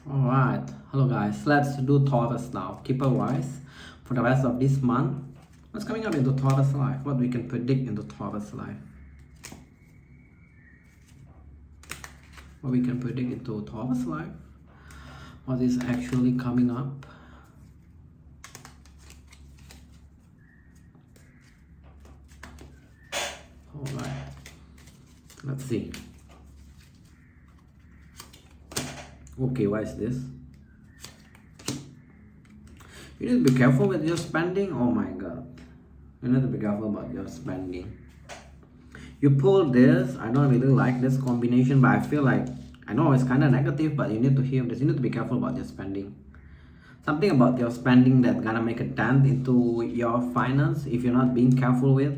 Alright, hello guys, let's do Taurus now. Keeper wise for the rest of this month. What's coming up into Taurus life? What we can predict into Taurus life? What we can predict into Taurus life? What is actually coming up? Alright, let's see. Okay, what is this? You need to be careful with your spending. Oh my god. You need to be careful about your spending. You pull this. I don't really like this combination, but I feel like, I know it's kind of negative, but you need to hear this. You need to be careful about your spending. Something about your spending that's gonna make a dent into your finance if you're not being careful with.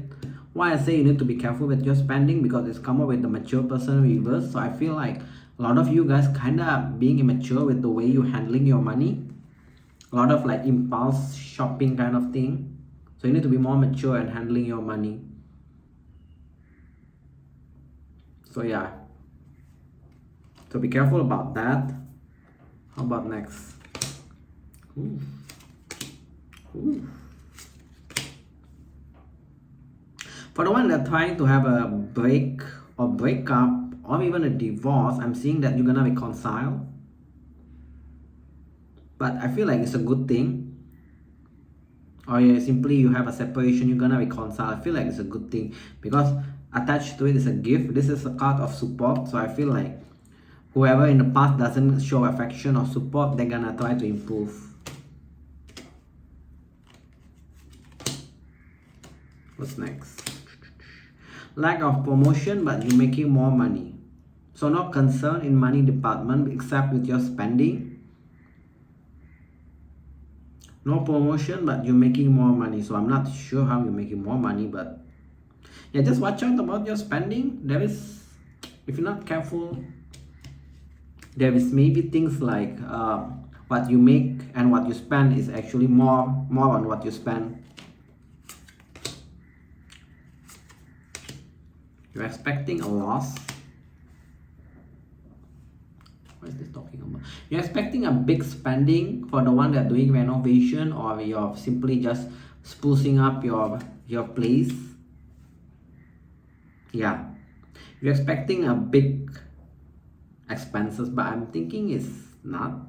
Why I say you need to be careful with your spending, because it's come up with the mature person reverse. So I feel like a lot of you guys kind of being immature with the way you're handling your money. A lot of like impulse shopping kind of thing. So you need to be more mature in handling your money. So yeah. So be careful about that. How about next? Ooh. Ooh. For the one that trying to have a break or breakup or even a divorce, I'm seeing that you're gonna reconcile. But I feel like it's a good thing. Or simply you have a separation, you're gonna reconcile. I feel like it's a good thing because attached to it is a gift. This is a card of support. So I feel like whoever in the past doesn't show affection or support, they're gonna try to improve. What's next? Lack of promotion, but you're making more money. So no concern in money department except with your spending. No promotion, but you're making more money. So I'm not sure how you're making more money, but yeah, just watch out about your spending. There is, if you're not careful, there is maybe things like what you make and what you spend is actually more on what you spend. You're expecting a loss. What is this talking about? You're expecting a big spending for the one that doing renovation, or you're simply just sprucing up your place. Yeah, you're expecting a big expenses, but I'm thinking it's not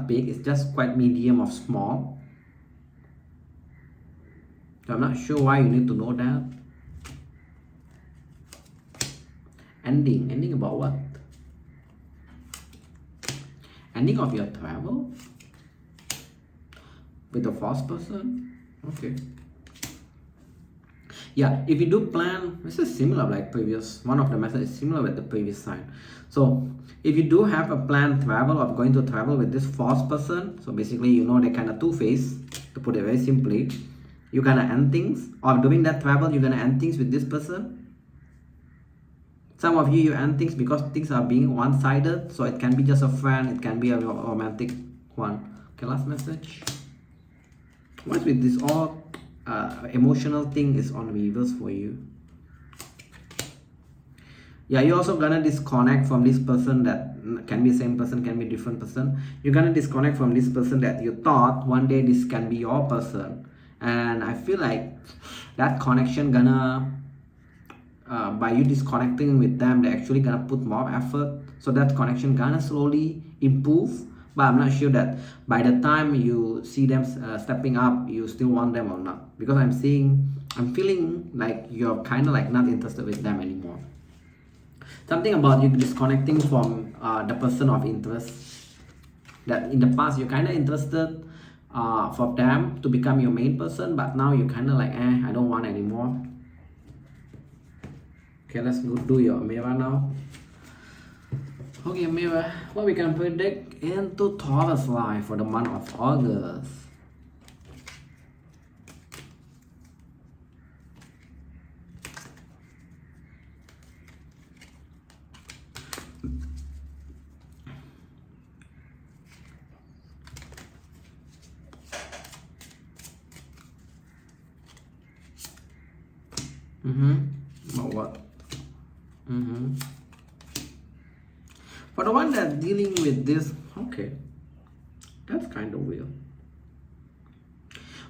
big, it's just quite medium or small. So I'm not sure why you need to know that. Ending about what? Ending of your travel with the first person. Okay. Yeah, if you do plan, this is similar like previous, one of the methods is similar with the previous sign. So if you do have a planned travel or going to travel with this first person, so basically you know they're kind of two-faced, to put it very simply. You're gonna end things, or during that travel you're gonna end things with this person. Some of you end things because things are being one-sided, so it can be just a friend, it can be a romantic one. Okay, last message. What's with this all emotional thing is on reverse for you? Yeah, you're also gonna disconnect from this person that can be same person, can be different person. You're gonna disconnect from this person that you thought one day this can be your person, and I feel like that connection gonna by you disconnecting with them, they're actually gonna put more effort, so that connection gonna slowly improve. But I'm not sure that by the time you see them stepping up, you still want them or not, because I'm feeling like you're kind of like not interested with them anymore. Something about you disconnecting from the person of interest, that in the past you're kind of interested for them to become your main person, but now you're kind of like, I don't want anymore. Okay, let's go do your mirror now. Okay, mirror, what we can predict into Taurus life for the month of August. About what? For the one that's dealing with this, okay, that's kind of weird.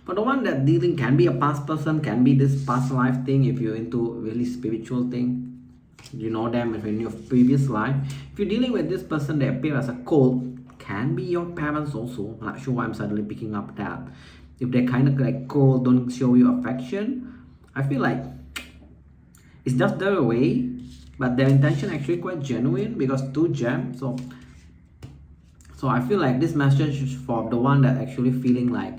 For the one that dealing, can be a past person, can be this past life thing. If you're into really spiritual thing, you know them in your previous life. If you're dealing with this person, they appear as a cold, can be your parents also. I'm not sure why I'm suddenly picking up that. If they're kind of like cold, don't show you affection, I feel like it's just their way, but their intention actually quite genuine, because 2 gems. So I feel like this message is for the one that actually feeling like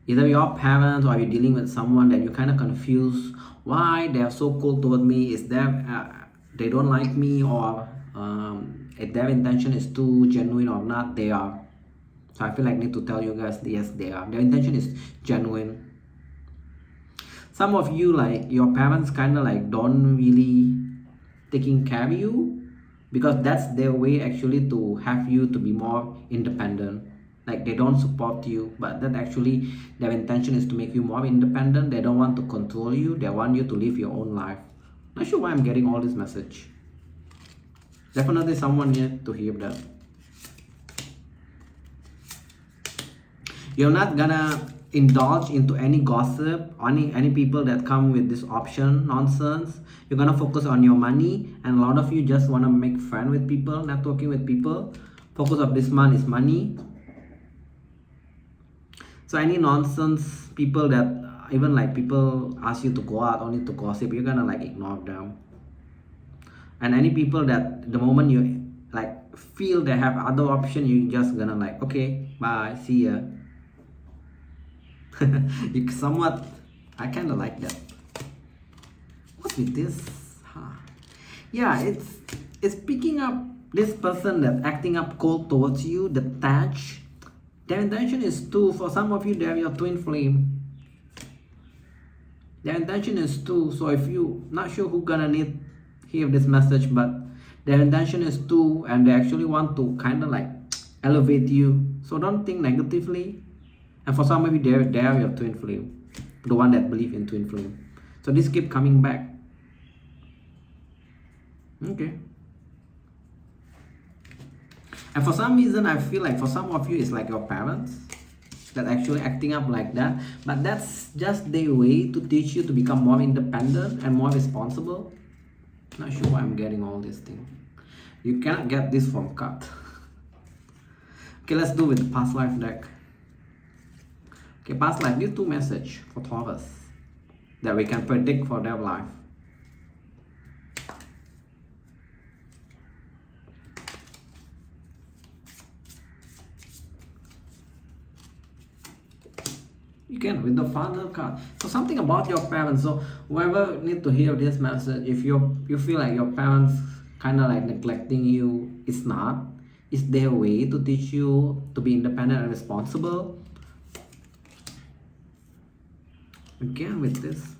either your parents, or you're dealing with someone that you're kind of confused why they are so cold toward me. Is there they don't like me, or if their intention is too genuine or not? They are. So I feel like I need to tell you guys, yes, they are. Their intention is genuine. Some of you, like your parents kind of like don't really taking care of you, because that's their way actually to have you to be more independent. Like they don't support you, but that actually their intention is to make you more independent. They don't want to control you, they want you to live your own life. Not sure why I'm getting all this message. Definitely someone need to hear that. You're not gonna indulge into any gossip, any people that come with this option nonsense. You're gonna focus on your money, and a lot of you just want to make friends with people, networking with people. Focus of this month is money. So any nonsense people that even like people ask you to go out only to gossip, you're gonna like ignore them. And any people that the moment you like feel they have other option, you just gonna like, okay, bye, see ya. You somewhat, I kind of like that. What's with this? Yeah, it's picking up this person that acting up cold towards you, detached. Their intention is to, for some of you, they're your twin flame. Their intention is to, so if you not sure who gonna need hear this message, but their intention is to, and they actually want to kind of like elevate you. So don't think negatively. And for some of you, they are your twin flame, the one that believe in twin flame. So this keep coming back. Okay. And for some reason, I feel like for some of you, it's like your parents that actually acting up like that. But that's just their way to teach you to become more independent and more responsible. Not sure why I'm getting all these things. You cannot get this from card. Okay, let's do with the past life deck. Okay, past life, give 2 messages for Taurus that we can predict for their life. You can with the father card. So something about your parents. So whoever need to hear this message, if you feel like your parents kind of like neglecting you, it's not. It's their way to teach you to be independent and responsible. Again with this.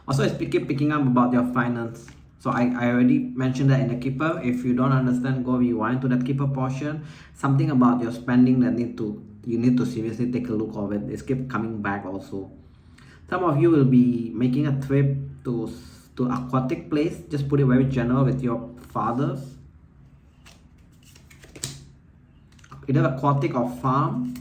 Also, it's keep picking up about your finance. So I already mentioned that in the keeper. If you don't understand, go rewind to that keeper portion. Something about your spending that you need to seriously take a look of it. It's keep coming back also. Some of you will be making a trip to aquatic place. Just put it very general with your fathers. Either aquatic or farm.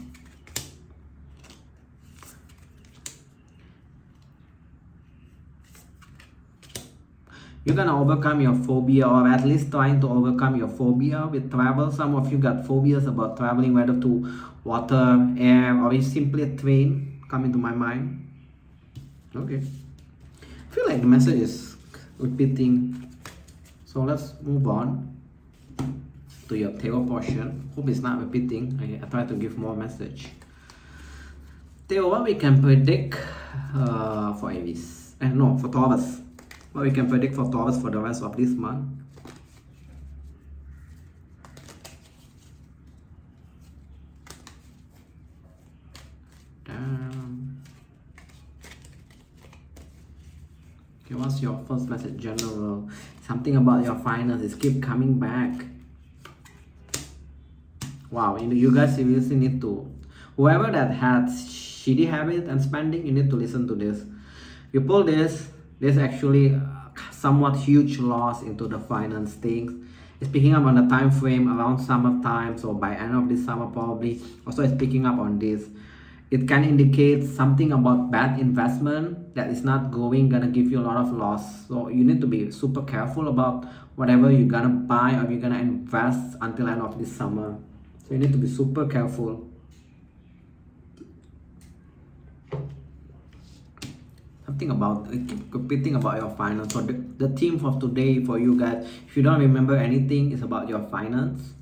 You're gonna overcome your phobia, or at least trying to overcome your phobia with travel. Some of you got phobias about traveling, whether to water, air, or simply a train, coming to my mind. Okay. I feel like the message is repeating. So let's move on to your tarot portion. Hope it's not repeating. I try to give more message. Tarot, what we can predict for Aries. No, for Taurus. What we can predict for Taurus for the rest of this month. Damn. Okay, what's your first message, general? Something about your finances keep coming back. Wow, you guys seriously need to, whoever that had shitty habit and spending, you need to listen to this. You pull this, there's actually somewhat huge loss into the finance things, It's picking up on the time frame around summertime, so by end of this summer probably. Also it's picking up on this. It can indicate something about bad investment that is not gonna give you a lot of loss. So you need to be super careful about whatever you're gonna buy or you're gonna invest until end of this summer. So you need to be super careful. Something about, keep repeating about your finance. So the theme for today for you guys, if you don't remember anything, is about your finance.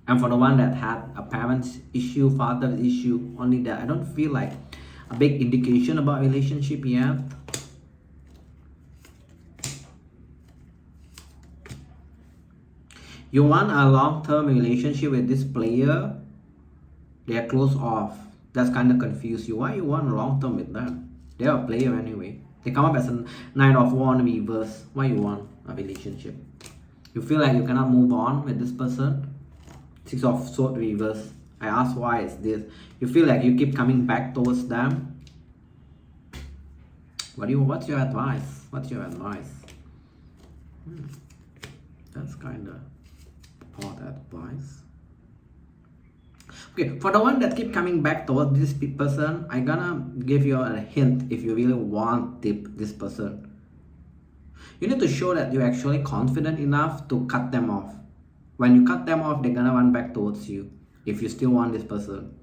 And for the one that had a parent's issue, father's issue, only that, I don't feel like a big indication about relationship yet. You want a long-term relationship with this player, they are closed off. That's kind of confused you. Why you want a long-term with them? They're a player anyway. They come up as a Knight of Wands reverse. Why you want a relationship? You feel like you cannot move on with this person. Six of Swords reverse. I ask why is this. You feel like you keep coming back towards them. What's your advice? What's your advice? That's kind of odd advice. Okay, for the one that keep coming back towards this person, I'm gonna give you a hint if you really want this person. You need to show that you're actually confident enough to cut them off. When you cut them off, they're gonna run back towards you. If you still want this person,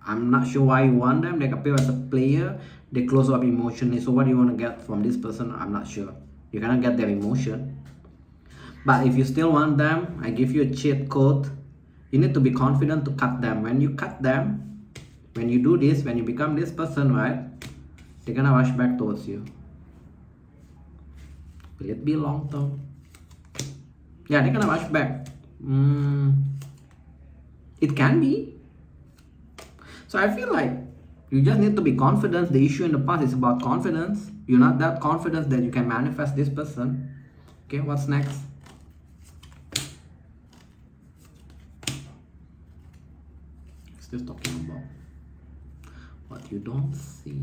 I'm not sure why you want them. They appear as a player, they close up emotionally. So what do you want to get from this person? I'm not sure. You're gonna get their emotion. But if you still want them, I give you a cheat code. You need to be confident to cut them. When you cut them, when you do this, when you become this person, right, they're gonna rush back towards you. Will it be long term? Yeah, they're gonna rush back. It can be. So I feel like you just need to be confident. The issue in the past is about confidence. You're not that confident that you can manifest this person. Okay, what's next? Still talking about what you don't see.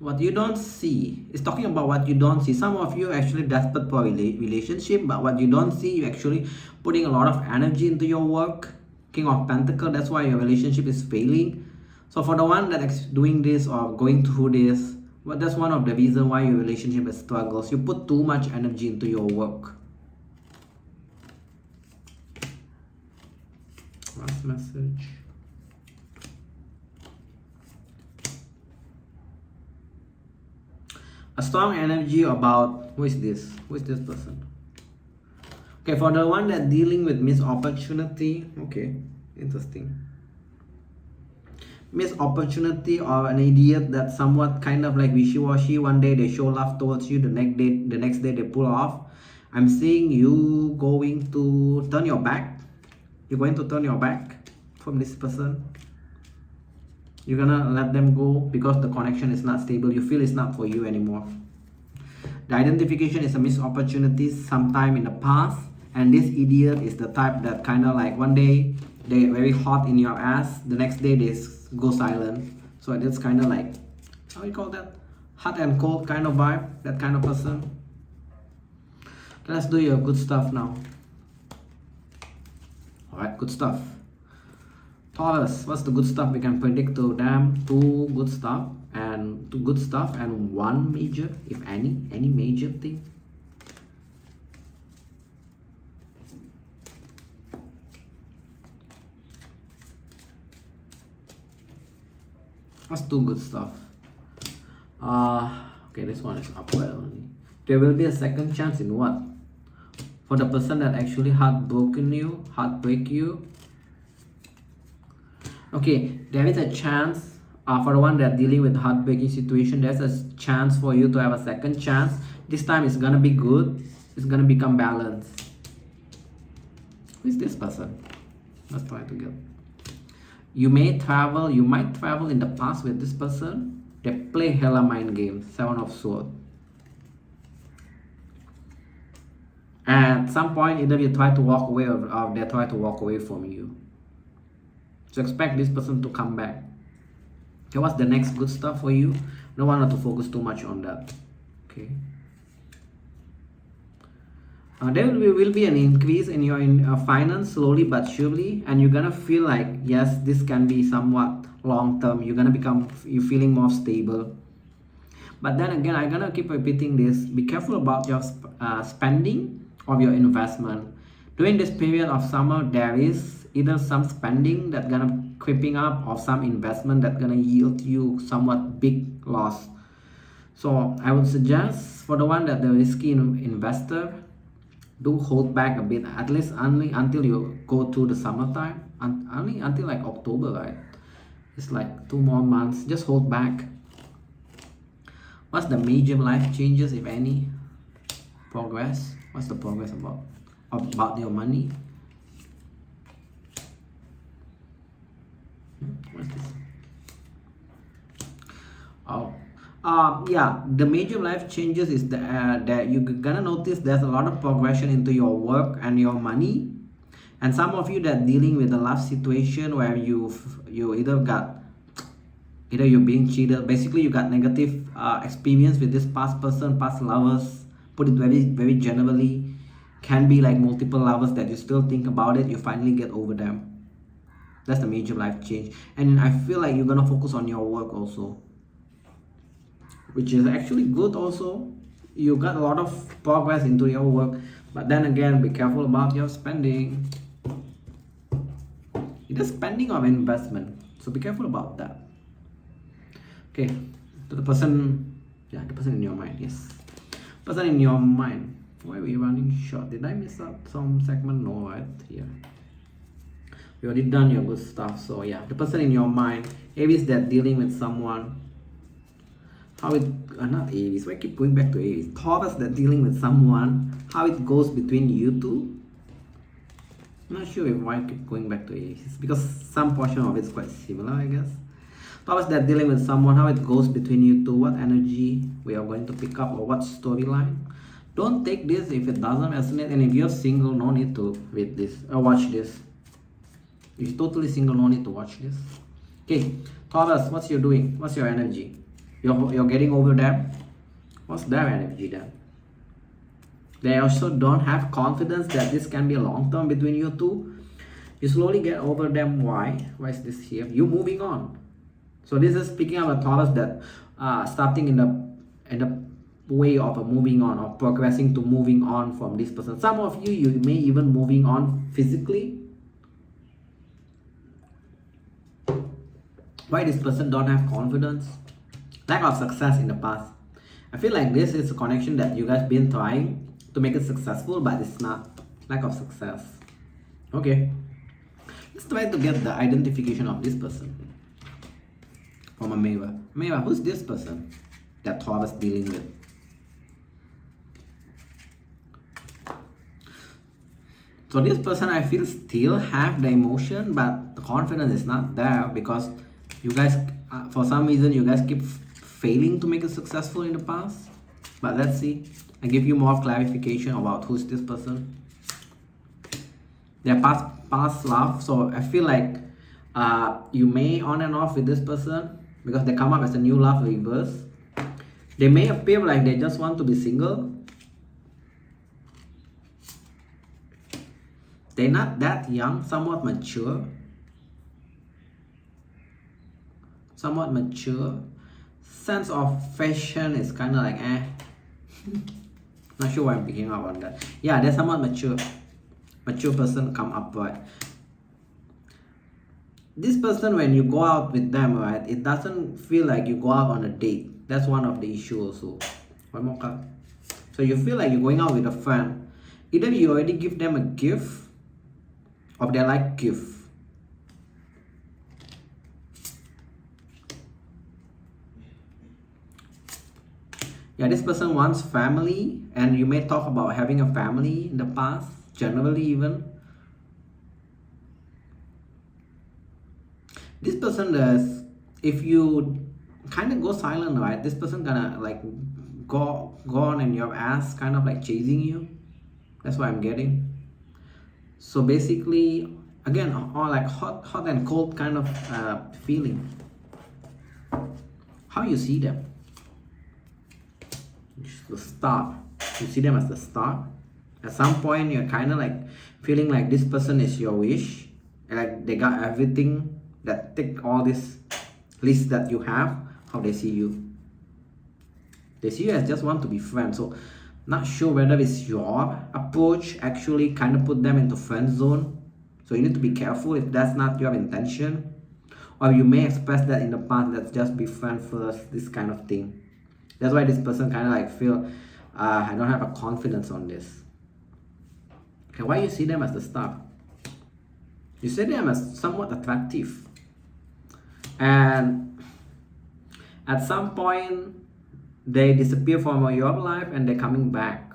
What you don't see is talking about what you don't see. Some of you are actually desperate for a relationship, but what you don't see, you're actually putting a lot of energy into your work. King of Pentacles, that's why your relationship is failing. So for the one that's doing this or going through this, well, that's one of the reasons why your relationship is struggles. You put too much energy into your work. Last message. A strong energy about, who is this? Who is this person? Okay, for the one that dealing with missed opportunity, okay, interesting. Missed opportunity or an idiot that somewhat kind of like wishy-washy. One day they show love towards you, the next day they pull off. I'm seeing you going to turn your back. You're going to turn your back from this person. You're gonna let them go because the connection is not stable. You feel it's not for you anymore. The identification is a missed opportunity sometime in the past. And this idiot is the type that kind of like one day they're very hot in your ass. The next day they go silent. So it's kind of like, how do you call that? Hot and cold kind of vibe. That kind of person. Let's do your good stuff now. Alright, good stuff. Taurus, what's the good stuff we can predict to them? Two good stuff and one major, if any major thing. What's two good stuff? Okay, this one is upward only. There will be a second chance in what? For the person that actually heartbreak you. Okay, there is a chance for the one that dealing with heartbreaking situation. There's a chance for you to have a second chance. This time it's gonna be good. It's gonna become balanced. Who is this person? Let's try to get. You might travel in the past with this person. They play hella mind games. 7 of Swords. At some point, either you try to walk away or they try to walk away from you. So expect this person to come back. Okay, what's the next good stuff for you? No one not to focus too much on that. Okay. There will be an increase in your finance slowly but surely, and you're gonna feel like yes, this can be somewhat long term. You're gonna become you feeling more stable. But then again, I'm gonna keep repeating this. Be careful about your spending of your investment. During this period of summer, there is either some spending that's gonna creeping up or some investment that's gonna yield you somewhat big loss. So I would suggest for the one that the risky investor, do hold back a bit, at least only until you go to the summertime, only until like October, right? It's like 2 more months. Just hold back. What's the major life changes, if any? Progress. What's the progress about? About your money. What's this? Oh, yeah. The major life changes is that you're gonna notice there's a lot of progression into your work and your money, and some of you that dealing with a love situation where you either you're being cheated. Basically, you got negative experience with this past person, past lovers. Put it very very generally, can be like multiple lovers that you still think about it. You finally get over them. That's the major life change, and I feel like you're gonna focus on your work also, which is actually good also. You got a lot of progress into your work, but then again, be careful about your spending. Either spending or investment, so be careful about that. Okay, to the person, yeah, the person in your mind, yes, person in your mind. Why are we running short? Did I miss out some segment? No, right here. We already done your good stuff. So yeah, the person in your mind, Aries, that dealing with someone. How it not Aries, why I keep going back to Aries? Taurus, that dealing with someone, how it goes between you two. I'm not sure why I keep going back to Aries. It's because some portion of it's quite similar, I guess. Taurus, that dealing with someone, how it goes between you two, what energy we are going to pick up, or what storyline. Don't take this if it doesn't resonate, and if you're single, no need to read this or watch this. If you're totally single, no need to watch this. Okay, Taurus, what's you doing? What's your energy? You're getting over them. What's their energy then? They also don't have confidence that this can be a long term between you two. You slowly get over them. Why? Why is this here? You moving on. So this is speaking of a Taurus that starting in the way of a moving on or progressing to moving on from this person. Some of you may even moving on physically. Why this person don't have confidence? Lack of success in the past. I feel like this is a connection that you guys been trying to make it successful, but it's not. Lack of success. Okay, let's try to get the identification of this person from a mirror. Mirror, who's this person that Taurus dealing with? So this person, I feel, still have the emotion, but the confidence is not there because you guys, for some reason, you guys keep failing to make it successful in the past. But let's see. I give you more clarification about who's this person. Their past love. So I feel like you may on and off with this person because they come up as a new love reverse. They may appear like they just want to be single. They're not that young, somewhat mature. Somewhat mature. Sense of fashion is kind of like Not sure why I'm picking up on that. Yeah, they're somewhat mature. Mature person come up, right? This person, when you go out with them, right, it doesn't feel like you go out on a date. That's one of the issues also. One more card. So you feel like you're going out with a friend. Either you already give them a gift, or they like gift. Yeah, this person wants family, and you may talk about having a family in the past, generally even. This person does, if you kind of go silent, right, this person gonna like go on in your ass, kind of like chasing you. That's what I'm getting. So basically, again, or like hot and cold kind of feeling. How you see them? The star. You see them as the star. At some point, you're kind of like feeling like this person is your wish, like they got everything, that tick all this list that you have. How they see you, they see you as just want to be friends. So not sure whether it's your approach actually kind of put them into friend zone. So you need to be careful if that's not your intention, or you may express that in the past, let's just be friends first, this kind of thing. That's why this person kind of like feel, I don't have a confidence on this. Okay, why you see them as the star? You see them as somewhat attractive, and at some point they disappear from your life and they're coming back.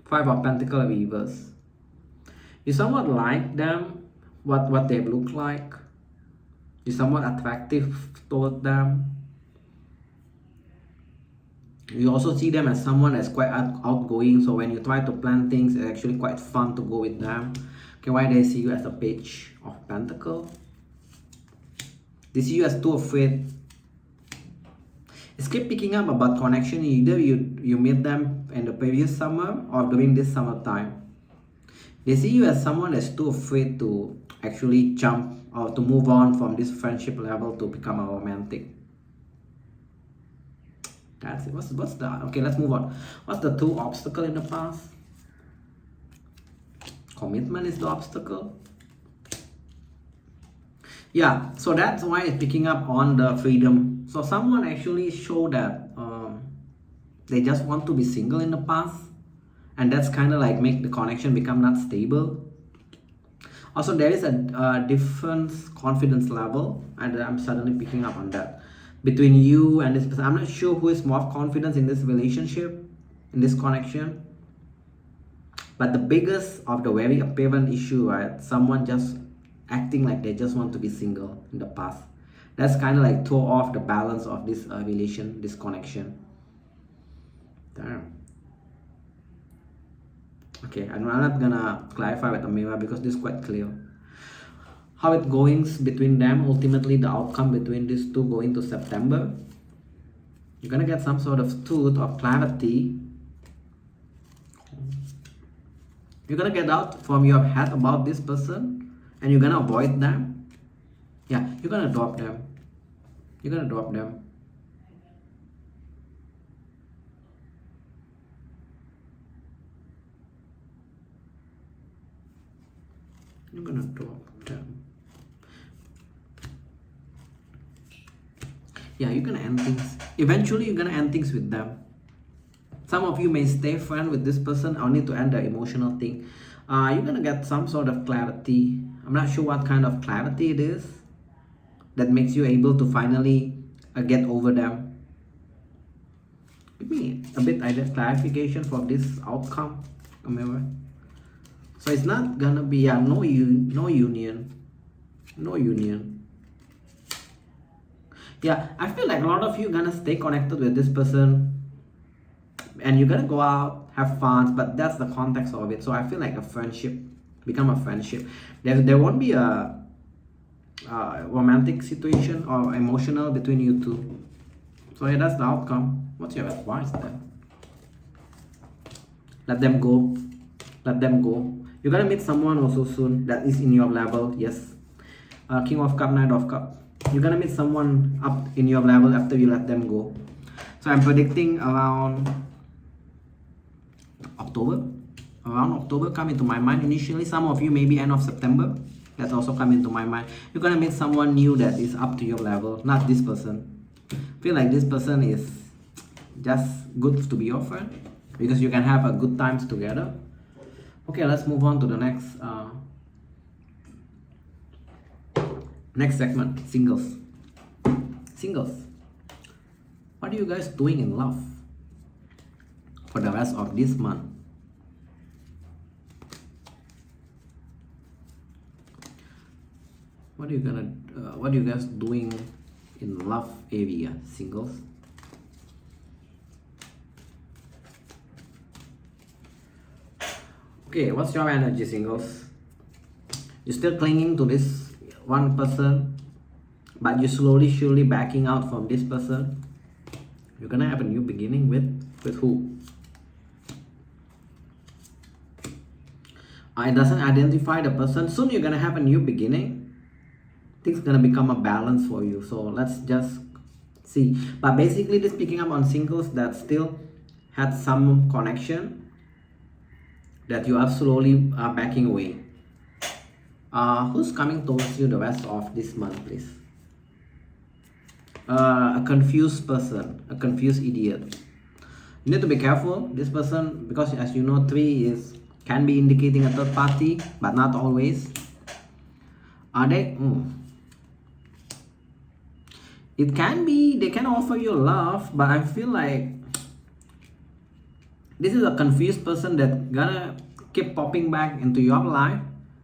Five of Pentacles reverse. You somewhat like them, what they look like. You're somewhat attractive toward them. You also see them as someone that's quite outgoing, so when you try to plan things, it's actually quite fun to go with them. Okay, why they see you as a Page of Pentacles? They see you as too afraid. It's keep picking up about connection. Either you meet them in the previous summer or during this summertime. They see you as someone that's too afraid to actually jump or to move on from this friendship level to become a romantic. That's it. What's the, okay, let's move on. What's the two obstacle in the past? Commitment is the obstacle. Yeah, so that's why it's picking up on the freedom. So someone actually showed that they just want to be single in the past, and that's kind of like make the connection become not stable. Also, there is a different confidence level, and I'm suddenly picking up on that between you and this person. I'm not sure who is more confident in this relationship, in this connection. But the biggest of the very apparent issue, right? Someone just acting like they just want to be single in the past. That's kind of like throw off the balance of this relation, this connection. Damn. Okay, I'm not gonna clarify with the mirror because this is quite clear. How it goes between them, ultimately the outcome between these two going to September. You're gonna get some sort of truth or clarity. You're gonna get out from your head about this person and you're gonna avoid them. Yeah, you're gonna drop them. You're gonna drop them. You're gonna drop them. Yeah, you're gonna end things. Eventually, you're gonna end things with them. Some of you may stay friend with this person or need to end the emotional thing. You're gonna get some sort of clarity. I'm not sure what kind of clarity it is that makes you able to finally get over them. Give me a bit of clarification for this outcome. Remember, so it's not gonna be no union. Yeah, I feel like a lot of you gonna stay connected with this person and you're gonna go out, have fun, but that's the context of it. So I feel like a friendship become a friendship. There won't be a romantic situation or emotional between you two. So yeah, that's the outcome. What's your advice then? Let them go. Let them go. You're gonna meet someone also soon that is in your level. Yes. King of Cup, Knight of Cup. You're gonna meet someone up in your level after you let them go. So I'm predicting around October. Around October come into my mind initially. Some of you maybe end of September. That's also come into my mind. You're gonna meet someone new that is up to your level, not this person. Feel like this person is just good to be your friend because you can have a good times together. Okay, let's move on to the next segment. Singles. What are you guys doing in love for the rest of this month? What are you guys doing in love area, singles? Okay, what's your energy, singles? You're still clinging to this one person, but you're slowly, surely backing out from this person. You're gonna have a new beginning with who? It doesn't identify the person. Soon you're gonna have a new beginning. Things gonna become a balance for you. So let's just see. But basically, this picking up on singles that still had some connection that you are slowly backing away. Who's coming towards you the rest of this month, please? A confused person, a confused idiot. You need to be careful, this person, because as you know, 3 can be indicating a third party, but not always. Are they? It can be, they can offer you love, but I feel like this is a confused person that gonna keep popping back into your life,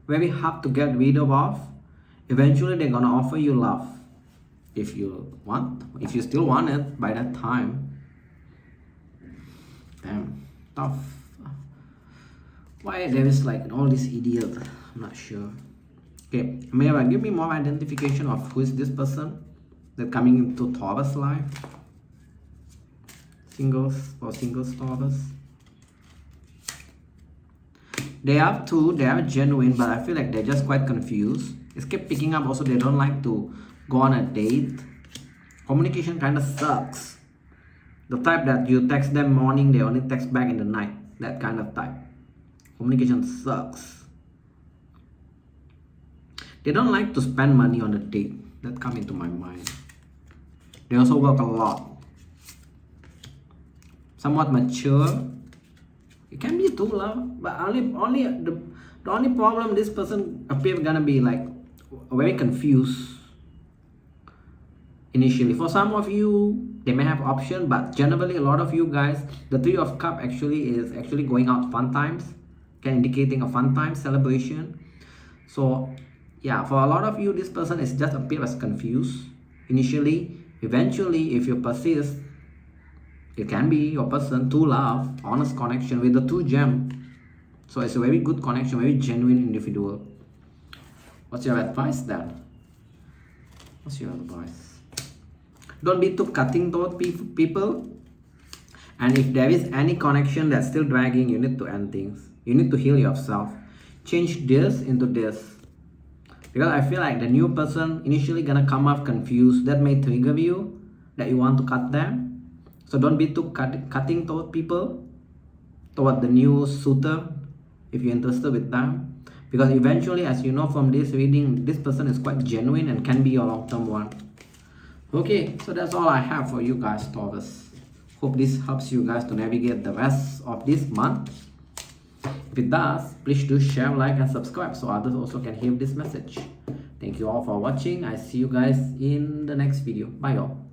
very hard to get rid of. Eventually they're gonna offer you love if you still want it by that time. Damn, tough. Why there is like all this idiot? I'm not sure. Okay, Mira, give me more identification of who is this person that coming into Taurus life. Singles or singles Taurus. They are they are genuine, but I feel like they're just quite confused. It's kept picking up also, they don't like to go on a date. Communication kind of sucks. The type that you text them morning, they only text back in the night. That kind of type. Communication sucks. They don't like to spend money on a date. That come into my mind. They also work a lot. Somewhat mature. It can be too love, but the only problem, this person appears gonna be like very confused initially. For some of you, they may have option, but generally a lot of you guys, the 3 of Cups is actually going out fun times, indicating a fun time celebration. So yeah, for a lot of you, this person is just appear as confused initially. Eventually, if you persist, it can be your person, to love, honest connection with the 2 gem. So it's a very good connection, very genuine individual. What's your advice then? What's your advice? Don't be too cutting toward people. And if there is any connection that's still dragging, you need to end things. You need to heal yourself. Change this into this. Because I feel like the new person initially gonna come off confused. That may trigger you, that you want to cut them. So don't be too cutting toward people, toward the new suitor, if you're interested with them. Because eventually, as you know from this reading, this person is quite genuine and can be your long-term one. Okay, so that's all I have for you guys, Taurus. Hope this helps you guys to navigate the rest of this month. If it does, please do share, like, and subscribe so others also can hear this message. Thank you all for watching. I see you guys in the next video. Bye y'all.